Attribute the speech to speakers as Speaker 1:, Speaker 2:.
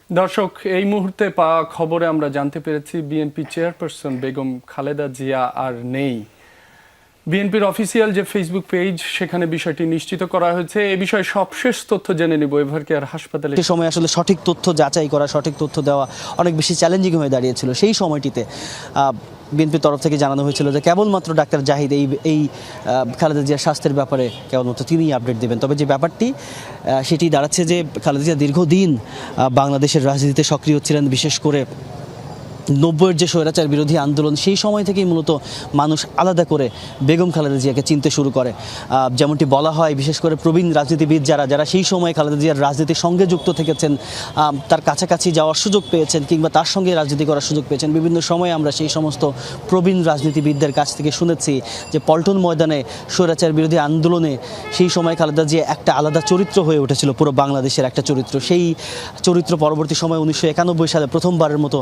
Speaker 1: দর্শক, এই মুহূর্তে পাওয়া খবরে আমরা জানতে পেরেছি বিএনপি চেয়ারপারসন বেগম খালেদা জিয়া আর নেই। বিএনপির অফিসিয়াল যে ফেসবুক পেজ, সেখানে বিষয়টি নিশ্চিত করা হয়েছে। এই বিষয়ে সবশেষ তথ্য জেনে নিব এভারকেয়ার হাসপাতালে।
Speaker 2: সে সময় আসলে সঠিক তথ্য যাচাই করা, সঠিক তথ্য দেওয়া অনেক বেশি চ্যালেঞ্জিং হয়ে দাঁড়িয়েছিল। সেই সময়টিতে বিএনপির তরফ থেকে জানানো হয়েছিল যে কেবলমাত্র ডাক্তার জাহিদ এই খালেদা জিয়ার স্বাস্থ্যের ব্যাপারে কেবলমাত্র তিনিই আপডেট দেবেন। তবে যে ব্যাপারটি সেটি দাঁড়াচ্ছে যে খালেদা জিয়া দীর্ঘদিন বাংলাদেশের রাজনীতিতে সক্রিয় ছিলেন, বিশেষ করে 90-এর যে স্বৈরাচার বিরোধী আন্দোলন, সেই সময় থেকেই মূলত মানুষ আলাদা করে বেগম খালেদা জিয়াকে চিনতে শুরু করে। যেমনটি বলা হয়, বিশেষ করে প্রবীণ রাজনীতিবিদ যারা সেই সময় খালেদা জিয়ার রাজনীতির সঙ্গে যুক্ত থেকেছেন, তার কাছাকাছি যাওয়ার সুযোগ পেয়েছেন কিংবা তার সঙ্গে রাজনীতি করার সুযোগ পেয়েছেন, বিভিন্ন সময়ে আমরা সেই সমস্ত প্রবীণ রাজনীতিবিদদের কাছ থেকে শুনেছি যে পল্টন ময়দানে স্বৈরাচার বিরোধী আন্দোলনে সেই সময় খালেদা জিয়া একটা আলাদা চরিত্র হয়ে উঠেছিল, পুরো বাংলাদেশের একটা চরিত্র। সেই চরিত্র পরবর্তী সময় 1991 সালে প্রথমবারের মতো